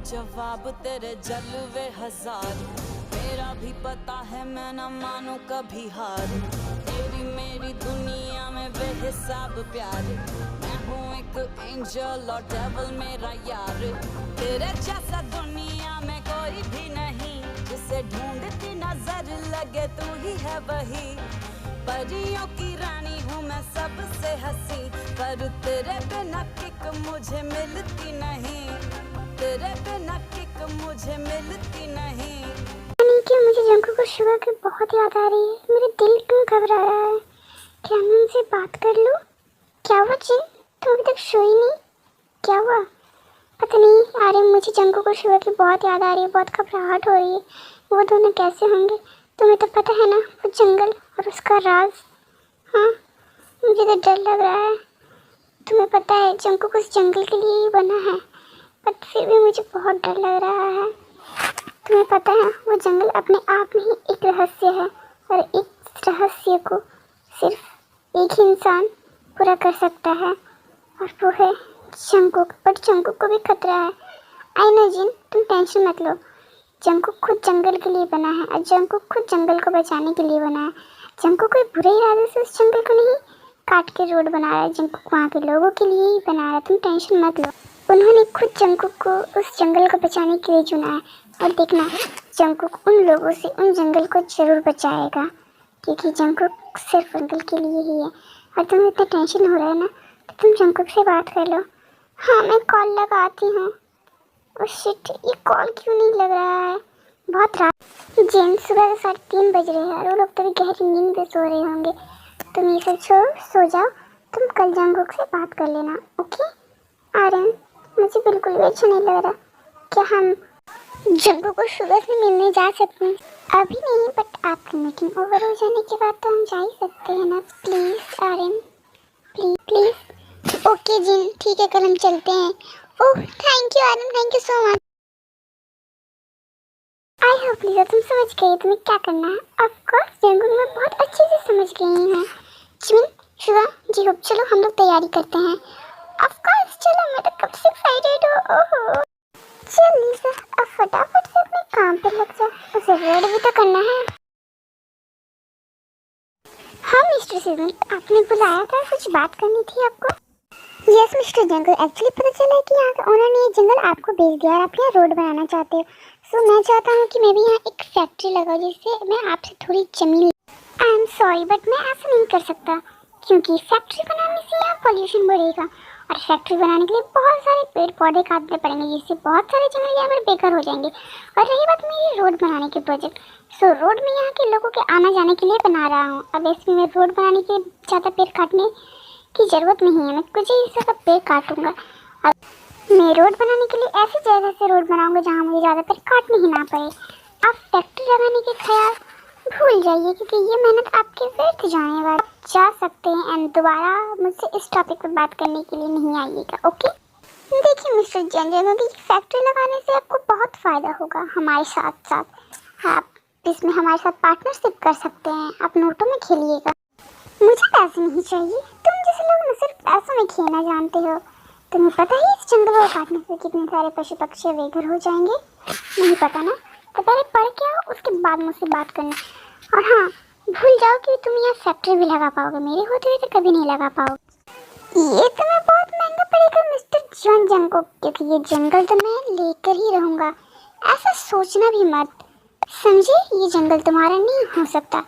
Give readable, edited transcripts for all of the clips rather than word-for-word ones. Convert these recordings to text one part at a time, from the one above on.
जवाब तेरे जलवे हजार। मेरा भी पता है मैं न मानू कभी हार। तेरी मेरी दुनिया में बेहिसाब प्यार। मैं हूँ एक एंजल और डेविल मेरा यार। तेरे जैसा दुनिया में कोई भी नहीं, जिसे ढूंढती नजर लगे तू ही है वही। परियों की रानी हूँ मैं सबसे हंसी, पर तेरे बिना किक मुझे मिलती नहीं। तेरे बिना किक मुझे मिलती नहीं। कि मुझे जंकू को सुबह की बहुत याद आ रही है। मेरा दिल क्यों घबरा रहा है? क्या मैं उनसे बात कर लूं? क्या हुआ जिन, तुम अभी तक सोई नहीं? क्या हुआ? पता नहीं। अरे मुझे जंकू को सुबह की बहुत याद आ रही है, बहुत घबराहट हो रही है। वो दोनों कैसे होंगे? तुम्हें तो पता है ना, वो जंगल और उसका राज। हाँ, मुझे तो डर लग रहा है। तुम्हें पता है जंकू को उस जंगल के लिए ही बना है, पर फिर भी मुझे बहुत डर लग रहा है। तुम्हें पता है वो जंगल अपने आप में ही एक रहस्य है, और इस रहस्य को सिर्फ एक ही इंसान पूरा कर सकता है, और वो है जंगुक। बट जंगुक को भी खतरा है। आई नो जिन, तुम टेंशन मत लो। जंगुक खुद जंगल के लिए बना है, और जंगुक खुद जंगल को बचाने के लिए बना है। जंगुक कोई बुरे इरादे से उस जंगल को नहीं काट के रोड बना रहा है। जंगुक वहाँ के लोगों के लिए ही बना रहा है, तुम टेंशन मत लो। उन्होंने खुद जंगुक को उस जंगल को बचाने के लिए चुना है, और देखना जंगुक उन लोगों से उन जंगल को जरूर बचाएगा, क्योंकि जंगुक सिर्फ जंगल के लिए ही है। और तुम्हें इतना टेंशन हो रहा है ना, तो तुम जंगुक से बात कर लो। हाँ, मैं कॉल लगाती हूँ। ओह शिट, ये कॉल क्यों नहीं लग रहा है? बहुत रात। जेन सुबह 3:30 बज रहे हैं, और वो लोग तो भी गहरी नींद में सो रहे होंगे। तुम ये सब छोड़ो, सो जाओ। तुम कल जंगुक से बात कर लेना, ओके? आर्यन, मुझे बिल्कुल भी अच्छा नहीं लग रहा। क्या हम जंगू को सुबह से मिलने जा सकते हैं? अभी नहीं, बट आपकी मीटिंग ओवर हो जाने के बाद तो हम जा ही सकते हैं ना। Please Aryan, please please. Okay जिन, ठीक है, कल हम चलते हैं। Oh thank you Aryan, thank you so much. I hope Lisa तुम समझ गई तुम्हें क्या करना है। ऑफ कोर्स जंगू मैं बहुत अच्छे से समझ गई हूँ। जिन, शिवा जी होप, चलो हम लोग तैयारी करते हैं। ऑफ कोर्स चलो, मैं तो कब से एक्साइटेड हूँ। ओहो चल लीजा, अब फटाफट से अपने काम पे लग जा, उसे रेड भी तो करना है। हाँ मिस्टर सीजन, आपने बुलाया था, कुछ बात करनी थी आपको। यस मिस्टर जंगल, एक्चुअली पता चला कि यहाँ का ओनर ने ये जंगल आपको बेच दिया और आप यहाँ रोड बनाना चाहते हो। सो मैं चाहता हूँ कि मैं भी यहाँ एक फैक्ट्री लगाऊँ, जिससे मैं आपसे थोड़ी जमीन। आई एम सॉरी बट मैं ऐसा नहीं कर सकता, क्योंकि फैक्ट्री बनाने से यहाँ पॉल्यूशन बढ़ेगा, और फैक्ट्री बनाने के लिए बहुत सारे पेड़ पौधे काटने पड़ेंगे, जिससे बहुत सारे जंगली जानवर बेकार हो जाएंगे। और रही बात मेरी रोड बनाने के प्रोजेक्ट, सो रोड में यहाँ के लोगों के आना जाने के लिए बना रहा हूँ। अब इसमें मैं रोड बनाने के ज़्यादा पेड़ काटने की ज़रूरत नहीं है, मैं कुछ ही हिस्से का पेड़ काटूंगा। अब मैं रोड बनाने के लिए ऐसी जगह से रोड बनाऊंगा जहाँ मुझे ज़्यादा पेड़ काटने ही ना पड़े। आप फैक्ट्री लगाने के ख्याल भूल जाइए, क्योंकि ये मेहनत आपके व्यर्थ जाने वाली। जा सकते हैं, एंड दोबारा मुझसे इस टॉपिक पर बात करने के लिए नहीं आइएगा, ओके? देखिए मिस्टर जंजन, फैक्ट्री लगाने से आपको बहुत फ़ायदा होगा। हमारे साथ साथ आप इसमें हमारे साथ पार्टनरशिप कर सकते हैं। आप नोटों में खेलिएगा। मुझे पैसे नहीं चाहिए, तुम जैसे लोग न सिर्फ पैसों में खेलना जानते हो। तुम्हें पता ही इस जंगल को काटने से कितने सारे पशु पक्षी बेघर हो जाएंगे? नहीं पता ना? तो पहले पढ़ के आओ, उसके बाद मुझसे बात करना। और हाँ, भूल जाओ कि तुम यहाँ फैक्ट्री भी लगा पाओगे, मेरे होते हुए तो कभी नहीं लगा पाओगे। ये तुम्हें बहुत महंगा पड़ेगा मिस्टर जॉन जंगो, क्योंकि ये जंगल तो मैं लेकर ही रहूँगा। ऐसा सोचना भी मत, समझे? ये जंगल तुम्हारा नहीं हो सकता,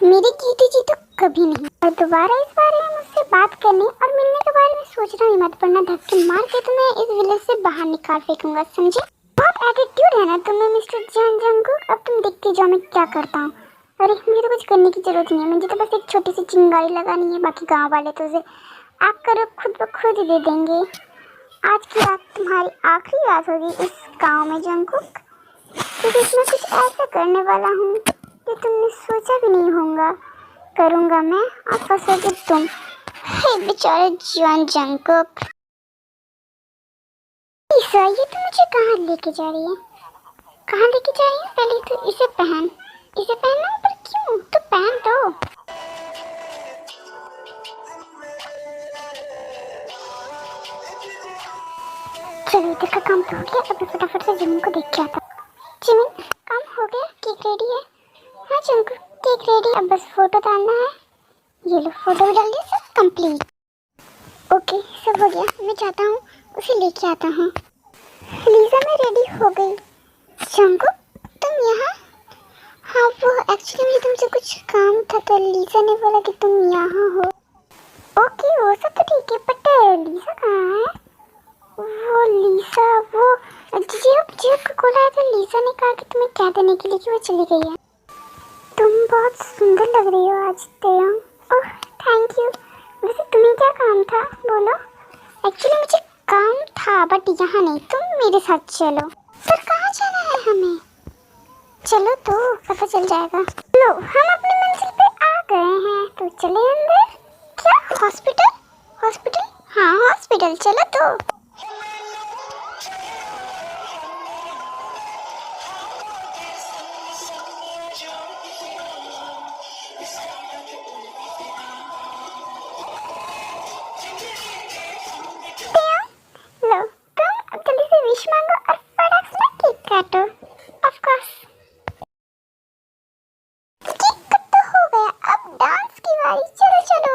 मेरी कीर्ति जी तो कभी नहीं। और दोबारा इस बारे में मुझसे बात करने और मिलने के बारे में सोचना भी मत, वरना धक्के मार के तुम्हें इस विलेज से बाहर निकाल फेंकूंगा, समझे? बहुत एटीट्यूड है ना तुम्हें मिस्टर जॉन जंगो। अब तुम देखते जाओ मैं क्या करता हूँ। अरे मुझे तो कुछ करने की जरूरत नहीं है, मुझे तो बस एक छोटी सी चिंगारी लगानी है। बाकी गांव वाले तो उसे आप करो खुद ब खुद ही दे देंगे। आज की रात तुम्हारी आखिरी रात होगी इस गांव में जंगुक, क्योंकि इसमें कुछ ऐसा करने वाला हूँ कि तुमने सोचा भी नहीं होगा करूँगा मैं, और फंसोगे तुम। हे बेचारे जॉन जंगुक। ईसा, ये तो मुझे कहाँ लेके जा रही है? कहाँ लेके जा रही है? पहले तो इसे पहन, इसे पहनना, पर क्यों? तो पहन दो। चलो इधर का काम तो हो गया, अब मैं फटाफट से जिमिन को देख के आता हूँ। जिमिन काम हो गया, केक रेडी है। हाँ जंगल केक रेडी, अब बस फोटो डालना है। ये लो फोटो भी डाल दिया, सब कंप्लीट। ओके सब हो गया, मैं चाहता हूँ उसे लेके आता हूँ। लीजा मैं रेडी हो गई। जंगल तुम यहाँ? हाँ वो एक्चुअली मुझे तुमसे कुछ काम था तो लीजा ने बोला कि तुम यहाँ हो। ओके वो सब तो ठीक है, बट लीजा कहाँ है? वो लीजा वो जियो को कॉल आया तो लीजा ने कहा कि तुम्हें क्या देने के लिए कि वो चली गई है। तुम बहुत सुंदर लग रही हो आज तेयंग। ओह थैंक यू। वैसे तुम्हें क्या काम था बोलो? एक्चुअली मुझे काम था बट यहाँ नहीं, तुम मेरे साथ चलो। पर कहाँ जाना है हमें? चलो तो पता चल जाएगा। लो हम अपनी मंजिल पे आ गए हैं तो चले अंदर। क्या हॉस्पिटल? हॉस्पिटल? हाँ हॉस्पिटल, चलो तो। लो तुम अब जल्दी से विश मांगो और फटाक से केक काटो। ऑफ कोर्स केक कट तो हो गया, अब डांस की बारी, चलो चलो।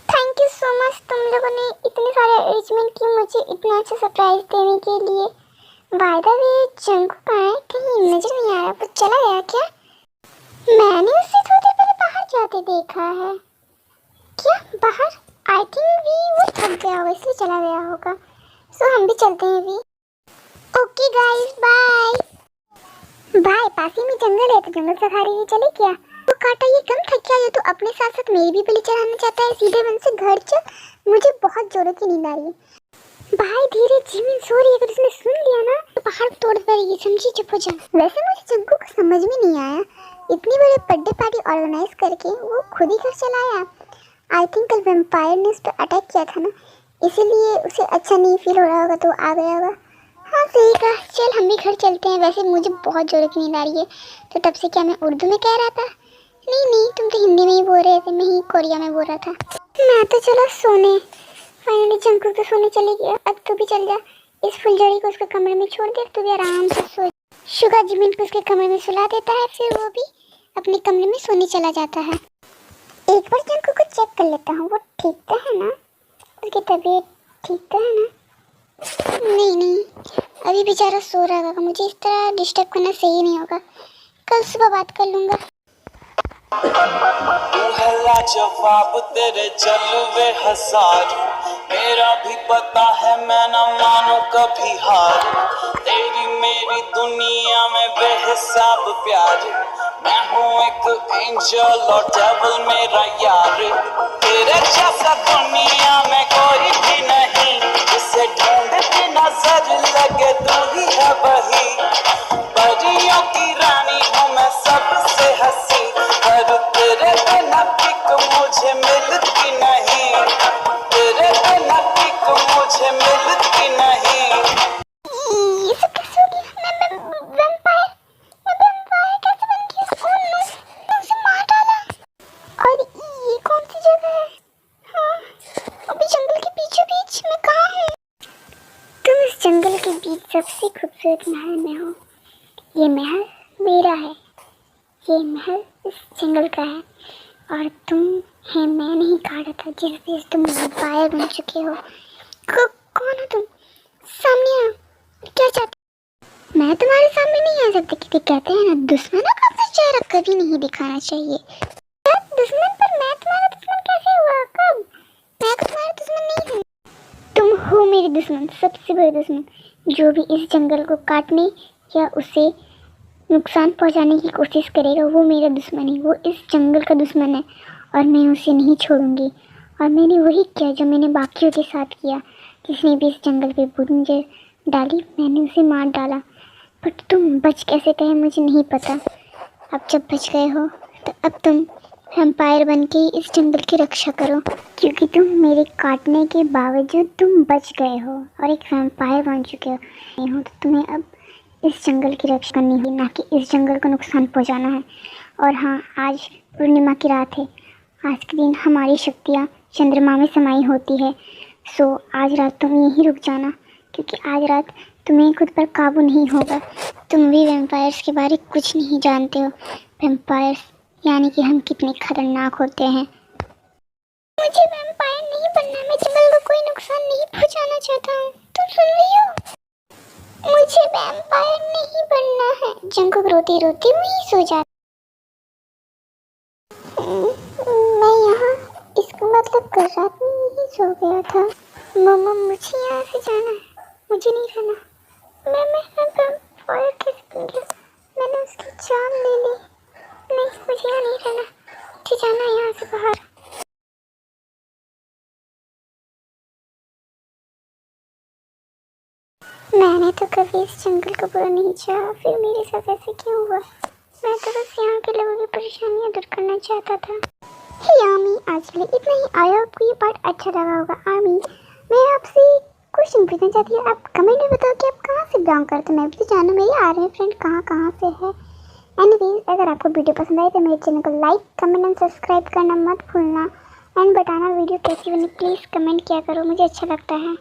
थैंक यू सो मच तुम लोगों ने इतने सारे अरेंजमेंट किए मुझे इतना अच्छा सरप्राइज देने के लिए। बाय द वे जंगू कहाँ है? कहीं नजर नहीं आ रहा, वो चला गया क्या? मैंने उसे थोड़ी देर पहले बाहर जाते देखा है। क्या बाहर? आई थिंक भी वो थक गया होगा इसलिए चला गया होगा। सो हम भी चलते हैं अभी। Okay guys bye bye. पास ही में जंगल है तो जंगल सफारी भी चले क्या? वो काटा ये कम था क्या? ये तो अपने साथ साथ मेरी भी बलि चढ़ाना चाहता है। सीधे मन से घर चल, मुझे बहुत जोरों की नींद आ रही है। भाई धीरे जिमिन सो रही है, अगर उसने सुन लिया ना तो पहाड़ तोड़ पड़ेगी, समझी? चुप हो जा। वैसे मुझे जंगू को समझ में नहीं आया, इतनी बड़ी बर्थडे पार्टी ऑर्गेनाइज करके वो खुद ही घर चला आया। आई थिंक कल वैम्पायर ने उस पर अटैक किया था ना, इसीलिए उसे अच्छा नहीं फील हो रहा होगा तो आ गया होगा। हाँ सही कहा, चल हम भी घर चलते हैं। वैसे मुझे बहुत जोरों की नींद आ रही है, तो तब से क्या मैं उर्दू में कह रहा था? नहीं तुम तो हिंदी में ही बोल रहे थे, मैं ही कोरिया में बोल रहा था। मैं तो चला सोने। फाइनली जंगल तो सोने चली गया, अब तू भी चल जा। इस फुलझड़ी को उसके कमरे में छोड़ दे, तू भी आराम से सो। शुगा जिमिन को उसके कमरे में सुला देता है, फिर वो भी अपने कमरे में सोने चला जाता है। एक बार जंगल को चेक कर लेता हूँ, वो ठीक तो है ना? उसकी तबीयत ठीक तो है ना? नहीं अभी बेचारा सो रहा होगा, मुझे इस तरह डिस्टर्ब करना सही नहीं होगा। कल सुबह बात कर लूँगा। जवाब तेरे जलवे हजार, मेरा भी पता है मैं न मानू कभी हार। तेरी मेरी दुनिया में बेहिसाब प्यार, मैं हूँ एक एंजल और डेविल मेरा यार, तेरे जैसा दुनिया में कोई भी नहीं, जिसे ढूंढती नजर लगे तू ही है वही। परियों की रानी हूँ मैं सबसे हंसी, पर तेरे बिना पिक मुझे मिलती नहीं, तेरे बिना पिक मुझे मिलती नहीं। ये सब कैसे हो गया? मैं कैसे बन गई? कौन ने मुझे मार डाला? और ये कौन सी जगह है? हाँ, अभी जंगल के बीचों बीच मैं कहाँ हूँ? तुम इस जंगल के बीच सबसे खूबसूरत महल में हो। ये महल मेरा है, ये महल इस जंगल का है, और तुम है मैंने ही काटा था जिस वजह से तुम वैम्पायर बन चुके हो। कौन हो तुम? सामने आओ, क्या चाहते? मैं तुम्हारे सामने नहीं आ सकती क्योंकि कहते हैं ना, दुश्मनों का अपना चेहरा कभी नहीं दिखाना चाहिए। क्या दुश्मन? पर मैं तुम्हारा दुश्मन कैसे हुआ? कब? मैं तो तुम्हारा दुश्मन नहीं हूँ। तुम हो मेरे दुश्मन, सबसे बड़े दुश्मन। जो भी इस जंगल को काटने या उसे नुकसान पहुंचाने की कोशिश करेगा वो मेरा दुश्मन है, वो इस जंगल का दुश्मन है, और मैं उसे नहीं छोड़ूंगी। और मैंने वही किया जो मैंने बाकियों के साथ किया। जिसने भी इस जंगल पे बूंद डाली मैंने उसे मार डाला। पर तुम बच कैसे गए मुझे नहीं पता। अब जब बच गए हो तो अब तुम वैम्पायर बन के इस जंगल की रक्षा करो, क्योंकि तुम मेरे काटने के बावजूद तुम बच गए हो और एक वैम्पायर बन चुके हो। तो तुम्हें अब इस जंगल की रक्षा करनी है, ना कि इस जंगल को नुकसान पहुंचाना है। और हाँ, आज पूर्णिमा की रात है। आज के दिन हमारी शक्तियाँ चंद्रमा में समाई होती है। सो आज रात तुम यहीं रुक जाना, क्योंकि आज रात तुम्हें खुद पर काबू नहीं होगा। तुम भी वैम्पायर्स के बारे में कुछ नहीं जानते हो। वैम्पायर्स यानी कि हम कितने खतरनाक होते हैं। मुझे वैम्पायर नहीं बनना, मैं जंगल को कोई नुकसान नहीं पहुंचाना चाहता हूँ। तुम सुन रही हो? मुझे वैम्पायर नहीं बनना है। जंगल रोते रोते वहीं सो जाता। मैं यहाँ इसका मतलब कल रात में यही सो गया था। मम्मा मुझे यहाँ से जाना है, मुझे नहीं रहना। मैं वैम्पायर कैसे बन गया? मैंने उसकी जान ले ली। नहीं, मुझे यहाँ नहीं रहना, मुझे जाना है यहाँ से बाहर। मैंने तो कभी इस जंगल को बुरा नहीं चाहा, फिर मेरे साथ ऐसे क्यों हुआ? मैं तो बस यहाँ के लोगों की परेशानियाँ दूर करना चाहता था। हे आमी, आज के लिए इतना ही। आया आपको ये पार्ट अच्छा लगा होगा। आमी, मैं आपसे क्वेश्चन पूछना चाहती हूँ। आप कमेंट में बताओ कि आप कहाँ से बिलोंग करते हैं। मैं भी तो जानूँ मेरे आर्मी फ्रेंड कहाँ से है। एनीवेज, अगर आपको वीडियो पसंद आए तो मेरे चैनल को लाइक, कमेंट एंड सब्सक्राइब करना मत भूलना। एंड बताना वीडियो कैसी बनी, प्लीज़ कमेंट किया करो, मुझे अच्छा लगता है।